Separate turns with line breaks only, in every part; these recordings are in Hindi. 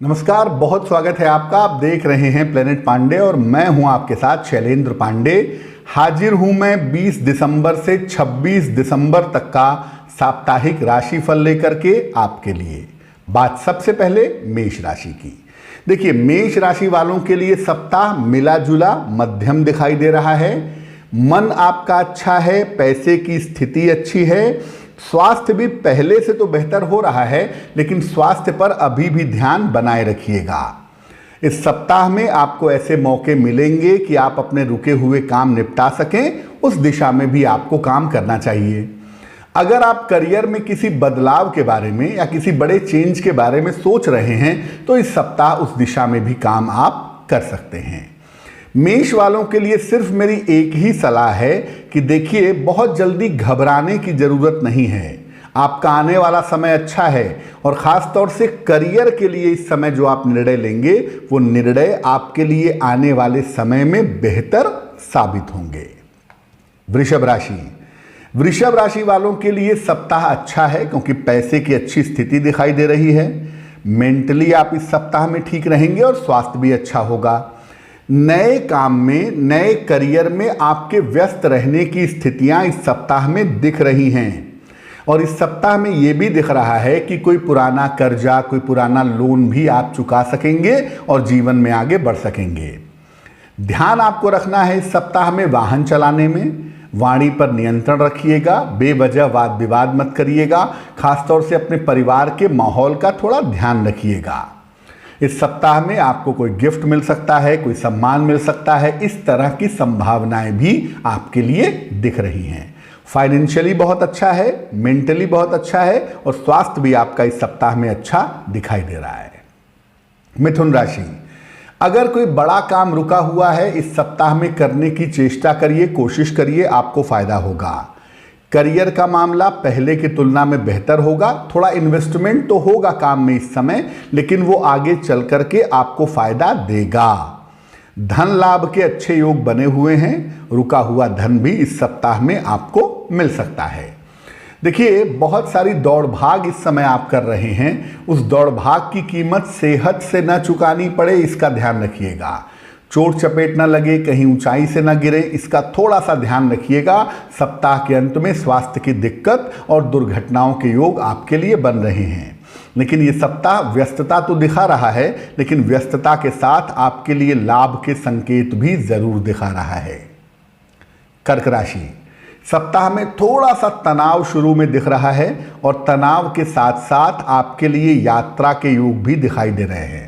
नमस्कार, बहुत स्वागत है आपका। आप देख रहे हैं प्लेनेट पांडे और मैं हूं आपके साथ शैलेंद्र पांडे। हाजिर हूं मैं 20 दिसंबर से 26 दिसंबर तक का साप्ताहिक राशिफल लेकर के आपके लिए। बात सबसे पहले मेष राशि की। देखिए, मेष राशि वालों के लिए सप्ताह मिला जुला मध्यम दिखाई दे रहा है। मन आपका अच्छा है, पैसे की स्थिति अच्छी है, स्वास्थ्य भी पहले से तो बेहतर हो रहा है, लेकिन स्वास्थ्य पर अभी भी ध्यान बनाए रखिएगा। इस सप्ताह में आपको ऐसे मौके मिलेंगे कि आप अपने रुके हुए काम निपटा सकें, उस दिशा में भी आपको काम करना चाहिए। अगर आप करियर में किसी बदलाव के बारे में या किसी बड़े चेंज के बारे में सोच रहे हैं तो इस सप्ताह उस दिशा में भी काम आप कर सकते हैं। मेष वालों के लिए सिर्फ मेरी एक ही सलाह है कि देखिए, बहुत जल्दी घबराने की जरूरत नहीं है। आपका आने वाला समय अच्छा है और खास तौर से करियर के लिए इस समय जो आप निर्णय लेंगे वो निर्णय आपके लिए आने वाले समय में बेहतर साबित होंगे। वृषभ राशि वालों के लिए सप्ताह अच्छा है क्योंकि पैसे की अच्छी स्थिति दिखाई दे रही है। मेंटली आप इस सप्ताह में ठीक रहेंगे और स्वास्थ्य भी अच्छा होगा। नए काम में, नए करियर में आपके व्यस्त रहने की स्थितियां इस सप्ताह में दिख रही हैं और इस सप्ताह में यह भी दिख रहा है कि कोई पुराना कर्जा, कोई पुराना लोन भी आप चुका सकेंगे और जीवन में आगे बढ़ सकेंगे। ध्यान आपको रखना है इस सप्ताह में वाहन चलाने में। वाणी पर नियंत्रण रखिएगा, बेवजह वाद विवाद मत करिएगा। खासतौर से अपने परिवार के माहौल का थोड़ा ध्यान रखिएगा। इस सप्ताह में आपको कोई गिफ्ट मिल सकता है, कोई सम्मान मिल सकता है, इस तरह की संभावनाएं भी आपके लिए दिख रही हैं। फाइनेंशियली बहुत अच्छा है, मेंटली बहुत अच्छा है और स्वास्थ्य भी आपका इस सप्ताह में अच्छा दिखाई दे रहा है। मिथुन राशि, अगर कोई बड़ा काम रुका हुआ है इस सप्ताह में करने की चेष्टा करिए, कोशिश करिए, आपको फायदा होगा। करियर का मामला पहले की तुलना में बेहतर होगा। थोड़ा इन्वेस्टमेंट तो होगा काम में इस समय, लेकिन वो आगे चल करके आपको फायदा देगा। धन लाभ के अच्छे योग बने हुए हैं। रुका हुआ धन भी इस सप्ताह में आपको मिल सकता है। देखिए, बहुत सारी दौड़ भाग इस समय आप कर रहे हैं। उस दौड़ भाग की कीमत सेहत से न चुकानी पड़े, इसका ध्यान रखिएगा। चोट चपेट न लगे, कहीं ऊंचाई से न गिरे, इसका थोड़ा सा ध्यान रखिएगा। सप्ताह के अंत में स्वास्थ्य की दिक्कत और दुर्घटनाओं के योग आपके लिए बन रहे हैं। लेकिन ये सप्ताह व्यस्तता तो दिखा रहा है, लेकिन व्यस्तता के साथ आपके लिए लाभ के संकेत भी जरूर दिखा रहा है। कर्क राशि, सप्ताह में थोड़ा सा तनाव शुरू में दिख रहा है और तनाव के साथ साथ आपके लिए यात्रा के योग भी दिखाई दे रहे हैं।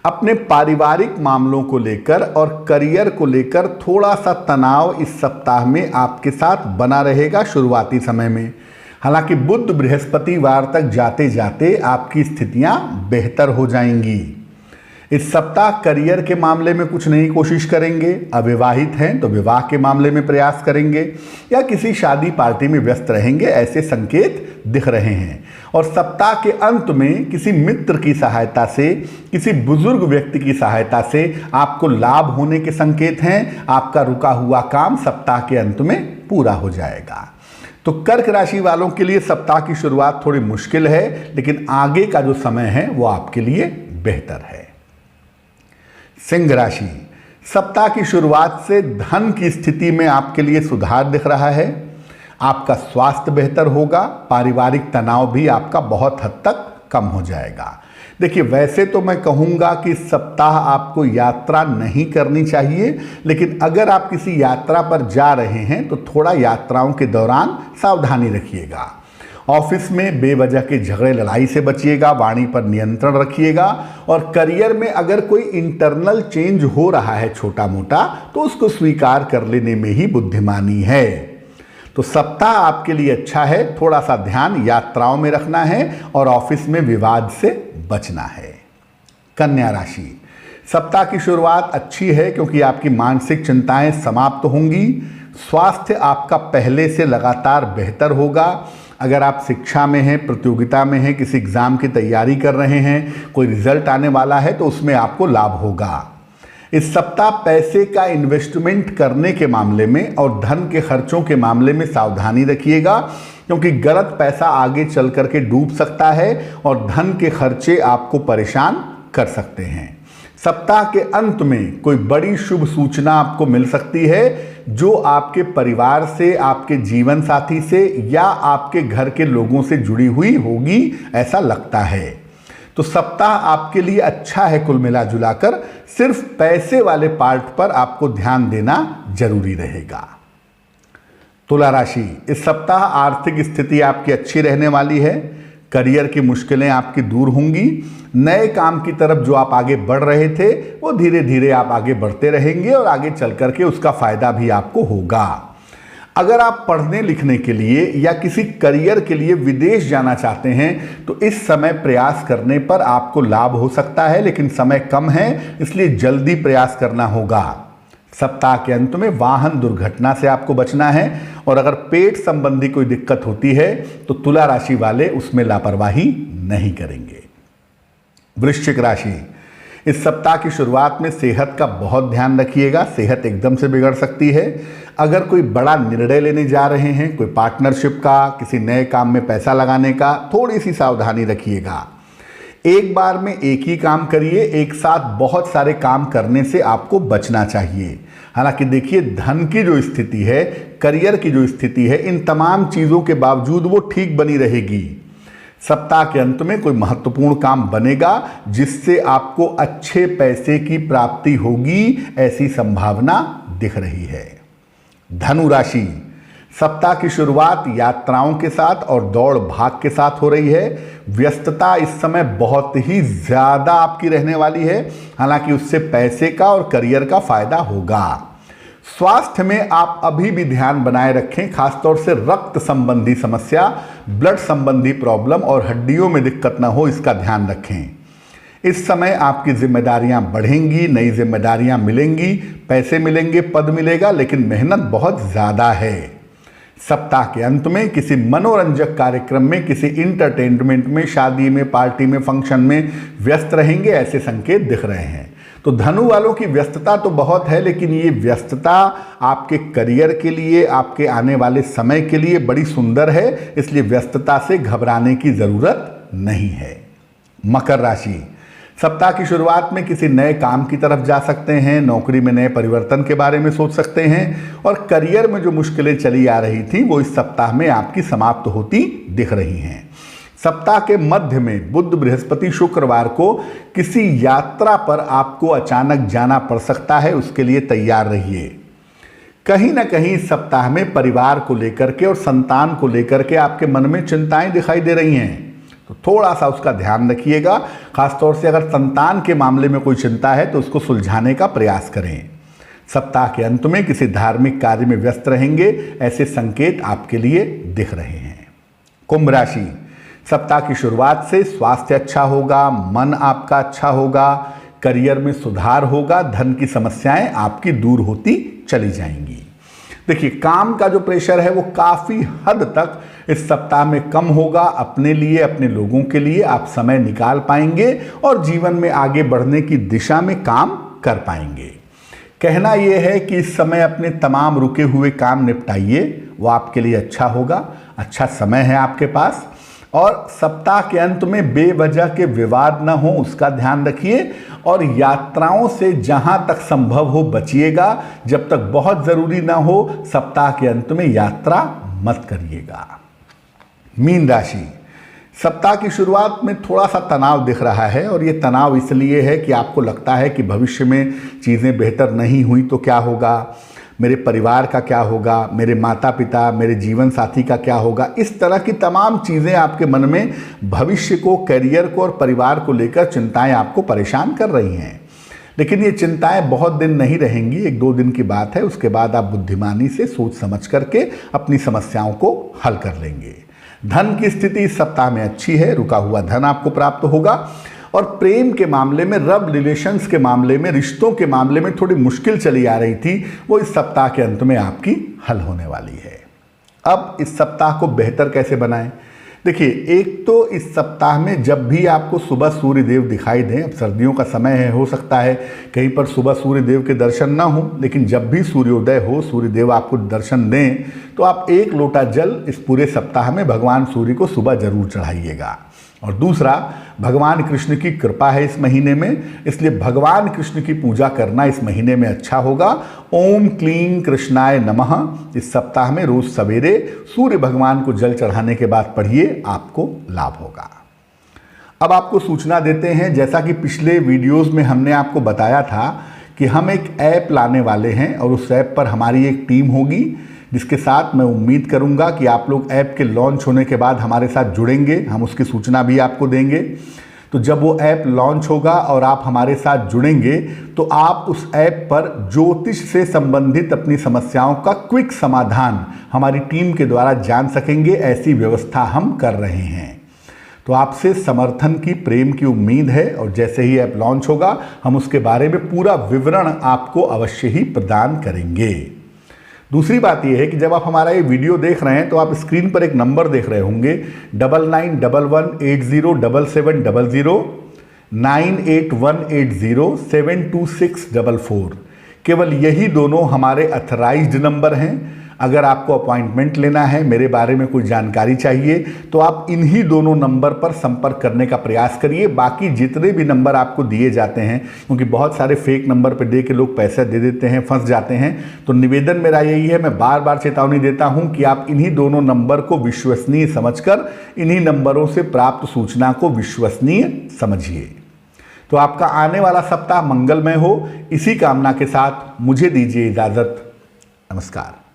अपने पारिवारिक मामलों को लेकर और करियर को लेकर थोड़ा सा तनाव इस सप्ताह में आपके साथ बना रहेगा शुरुआती समय में। हालांकि बुध बृहस्पतिवार तक जाते जाते आपकी स्थितियां बेहतर हो जाएंगी। इस सप्ताह करियर के मामले में कुछ नई कोशिश करेंगे। अविवाहित हैं तो विवाह के मामले में प्रयास करेंगे या किसी शादी पार्टी में व्यस्त रहेंगे, ऐसे संकेत दिख रहे हैं। और सप्ताह के अंत में किसी मित्र की सहायता से, किसी बुजुर्ग व्यक्ति की सहायता से आपको लाभ होने के संकेत हैं। आपका रुका हुआ काम सप्ताह के अंत में पूरा हो जाएगा। तो कर्क राशि वालों के लिए सप्ताह की शुरुआत थोड़ी मुश्किल है, लेकिन आगे का जो समय है वो आपके लिए बेहतर है। सिंह राशि, सप्ताह की शुरुआत से धन की स्थिति में आपके लिए सुधार दिख रहा है। आपका स्वास्थ्य बेहतर होगा। पारिवारिक तनाव भी आपका बहुत हद तक कम हो जाएगा। देखिए, वैसे तो मैं कहूँगा कि इस सप्ताह आपको यात्रा नहीं करनी चाहिए, लेकिन अगर आप किसी यात्रा पर जा रहे हैं तो थोड़ा यात्राओं के दौरान सावधानी रखिएगा। ऑफिस में बेवजह के झगड़े लड़ाई से बचिएगा, वाणी पर नियंत्रण रखिएगा। और करियर में अगर कोई इंटरनल चेंज हो रहा है छोटा मोटा, तो उसको स्वीकार कर लेने में ही बुद्धिमानी है। तो सप्ताह आपके लिए अच्छा है। थोड़ा सा ध्यान यात्राओं में रखना है और ऑफिस में विवाद से बचना है। कन्या राशि, सप्ताह की शुरुआत अच्छी है क्योंकि आपकी मानसिक चिंताएं समाप्त होंगी। स्वास्थ्य आपका पहले से लगातार बेहतर होगा। अगर आप शिक्षा में हैं, प्रतियोगिता में हैं, किसी एग्ज़ाम की तैयारी कर रहे हैं, कोई रिजल्ट आने वाला है तो उसमें आपको लाभ होगा। इस सप्ताह पैसे का इन्वेस्टमेंट करने के मामले में और धन के खर्चों के मामले में सावधानी रखिएगा, क्योंकि गलत पैसा आगे चल करके डूब सकता है और धन के खर्चे आपको परेशान कर सकते हैं। सप्ताह के अंत में कोई बड़ी शुभ सूचना आपको मिल सकती है जो आपके परिवार से, आपके जीवन साथी से या आपके घर के लोगों से जुड़ी हुई होगी, ऐसा लगता है। तो सप्ताह आपके लिए अच्छा है कुल मिला जुलाकर, सिर्फ पैसे वाले पार्ट पर आपको ध्यान देना जरूरी रहेगा। तुला राशि, इस सप्ताह आर्थिक स्थिति आपकी अच्छी रहने वाली है। करियर की मुश्किलें आपकी दूर होंगी। नए काम की तरफ जो आप आगे बढ़ रहे थे वो धीरे धीरे आप आगे बढ़ते रहेंगे और आगे चल करके उसका फायदा भी आपको होगा। अगर आप पढ़ने लिखने के लिए या किसी करियर के लिए विदेश जाना चाहते हैं तो इस समय प्रयास करने पर आपको लाभ हो सकता है, लेकिन समय कम है, इसलिए जल्दी प्रयास करना होगा। सप्ताह के अंत में वाहन दुर्घटना से आपको बचना है और अगर पेट संबंधी कोई दिक्कत होती है तो तुला राशि वाले उसमें लापरवाही नहीं करेंगे। वृश्चिक राशि, इस सप्ताह की शुरुआत में सेहत का बहुत ध्यान रखिएगा। सेहत एकदम से बिगड़ सकती है। अगर कोई बड़ा निर्णय लेने जा रहे हैं, कोई पार्टनरशिप का, किसी नए काम में पैसा लगाने का, थोड़ी सी सावधानी रखिएगा। एक बार में एक ही काम करिए, एक साथ बहुत सारे काम करने से आपको बचना चाहिए। हालांकि देखिए, धन की जो स्थिति है, करियर की जो स्थिति है, इन तमाम चीज़ों के बावजूद वो ठीक बनी रहेगी। सप्ताह के अंत में कोई महत्वपूर्ण काम बनेगा जिससे आपको अच्छे पैसे की प्राप्ति होगी, ऐसी संभावना दिख रही है। धनु राशि, सप्ताह की शुरुआत यात्राओं के साथ और दौड़ भाग के साथ हो रही है। व्यस्तता इस समय बहुत ही ज़्यादा आपकी रहने वाली है, हालांकि उससे पैसे का और करियर का फायदा होगा। स्वास्थ्य में आप अभी भी ध्यान बनाए रखें, खासतौर से रक्त संबंधी समस्या, ब्लड संबंधी प्रॉब्लम और हड्डियों में दिक्कत ना हो, इसका ध्यान रखें। इस समय आपकी जिम्मेदारियां बढ़ेंगी, नई जिम्मेदारियां मिलेंगी, पैसे मिलेंगे, पद मिलेगा, लेकिन मेहनत बहुत ज़्यादा है। सप्ताह के अंत में किसी मनोरंजक कार्यक्रम में, किसी इंटरटेनमेंट में, शादी में, पार्टी में, फंक्शन में व्यस्त रहेंगे, ऐसे संकेत दिख रहे हैं। तो धनु वालों की व्यस्तता तो बहुत है, लेकिन ये व्यस्तता आपके करियर के लिए, आपके आने वाले समय के लिए बड़ी सुंदर है, इसलिए व्यस्तता से घबराने की ज़रूरत नहीं है। मकर राशि, सप्ताह की शुरुआत में किसी नए काम की तरफ जा सकते हैं, नौकरी में नए परिवर्तन के बारे में सोच सकते हैं और करियर में जो मुश्किलें चली आ रही थी वो इस सप्ताह में आपकी समाप्त होती दिख रही हैं। सप्ताह के मध्य में बुध, बृहस्पति, शुक्रवार को किसी यात्रा पर आपको अचानक जाना पड़ सकता है, उसके लिए तैयार रहिए। कहीं ना कहीं इस सप्ताह में परिवार को लेकर के और संतान को लेकर के आपके मन में चिंताएं दिखाई दे रही हैं, तो थोड़ा सा उसका ध्यान रखिएगा। खासतौर से अगर संतान के मामले में कोई चिंता है तो उसको सुलझाने का प्रयास करें। सप्ताह के अंत में किसी धार्मिक कार्य में व्यस्त रहेंगे, ऐसे संकेत आपके लिए दिख रहे हैं। कुंभ राशि, सप्ताह की शुरुआत से स्वास्थ्य अच्छा होगा, मन आपका अच्छा होगा, करियर में सुधार होगा, धन की समस्याएं आपकी दूर होती चली जाएंगी। देखिए, काम का जो प्रेशर है वो काफ़ी हद तक इस सप्ताह में कम होगा। अपने लिए, अपने लोगों के लिए आप समय निकाल पाएंगे और जीवन में आगे बढ़ने की दिशा में काम कर पाएंगे। कहना यह है कि इस समय अपने तमाम रुके हुए काम निपटाइए, वो आपके लिए अच्छा होगा। अच्छा समय है आपके पास। और सप्ताह के अंत में बेवजह के विवाद न हो, उसका ध्यान रखिए और यात्राओं से जहां तक संभव हो बचिएगा। जब तक बहुत ज़रूरी ना हो, सप्ताह के अंत में यात्रा मत करिएगा। मीन राशि, सप्ताह की शुरुआत में थोड़ा सा तनाव दिख रहा है और ये तनाव इसलिए है कि आपको लगता है कि भविष्य में चीज़ें बेहतर नहीं हुई तो क्या होगा, मेरे परिवार का क्या होगा, मेरे माता पिता, मेरे जीवन साथी का क्या होगा। इस तरह की तमाम चीज़ें आपके मन में भविष्य को, करियर को और परिवार को लेकर चिंताएं आपको परेशान कर रही हैं। लेकिन ये चिंताएं बहुत दिन नहीं रहेंगी, 1-2 दिन की बात है। उसके बाद आप बुद्धिमानी से सोच समझ करके अपनी समस्याओं को हल कर लेंगे। धन की स्थिति इस सप्ताह में अच्छी है, रुका हुआ धन आपको प्राप्त होगा। और प्रेम के मामले में, लव रिलेशंस के मामले में, रिश्तों के मामले में थोड़ी मुश्किल चली आ रही थी, वो इस सप्ताह के अंत में आपकी हल होने वाली है। अब इस सप्ताह को बेहतर कैसे बनाएं? देखिए, एक तो इस सप्ताह में जब भी आपको सुबह सूर्य देव दिखाई दें, अब सर्दियों का समय है, हो सकता है कहीं पर सुबह सूर्य देव के दर्शन ना हो, लेकिन जब भी सूर्योदय हो, सूर्य देव आपको दर्शन दें तो आप 1 लोटा जल इस पूरे सप्ताह में भगवान सूर्य को सुबह जरूर चढ़ाइएगा। और दूसरा, भगवान कृष्ण की कृपा है इस महीने में, इसलिए भगवान कृष्ण की पूजा करना इस महीने में अच्छा होगा। ओम क्लीं कृष्णाय नमः इस सप्ताह में रोज सवेरे सूर्य भगवान को जल चढ़ाने के बाद पढ़िए, आपको लाभ होगा। अब आपको सूचना देते हैं, जैसा कि पिछले वीडियोस में हमने आपको बताया था कि हम एक ऐप लाने वाले हैं और उस ऐप पर हमारी एक टीम होगी, जिसके साथ मैं उम्मीद करूंगा कि आप लोग ऐप के लॉन्च होने के बाद हमारे साथ जुड़ेंगे। हम उसकी सूचना भी आपको देंगे। तो जब वो ऐप लॉन्च होगा और आप हमारे साथ जुड़ेंगे तो आप उस ऐप पर ज्योतिष से संबंधित अपनी समस्याओं का क्विक समाधान हमारी टीम के द्वारा जान सकेंगे। ऐसी व्यवस्था हम कर रहे हैं। तो आपसे समर्थन की, प्रेम की उम्मीद है और जैसे ही ऐप लॉन्च होगा हम उसके बारे में पूरा विवरण आपको अवश्य ही प्रदान करेंगे। दूसरी बात यह है कि जब आप हमारा ये वीडियो देख रहे हैं तो आप स्क्रीन पर एक नंबर देख रहे होंगे 9911807700 9818072644। केवल यही दोनों हमारे अथराइज्ड नंबर हैं। अगर आपको अपॉइंटमेंट लेना है, मेरे बारे में कोई जानकारी चाहिए, तो आप इन्हीं दोनों नंबर पर संपर्क करने का प्रयास करिए। बाकी जितने भी नंबर आपको दिए जाते हैं, क्योंकि बहुत सारे फेक नंबर पर दे के लोग पैसे दे देते हैं, फंस जाते हैं, तो निवेदन मेरा यही है, मैं बार बार चेतावनी देता हूं कि आप इन्हीं दोनों नंबर को विश्वसनीय समझकर इन्हीं नंबरों से प्राप्त सूचना को विश्वसनीय समझिए। तो आपका आने वाला सप्ताह मंगलमय हो, इसी कामना के साथ मुझे दीजिए इजाजत। नमस्कार।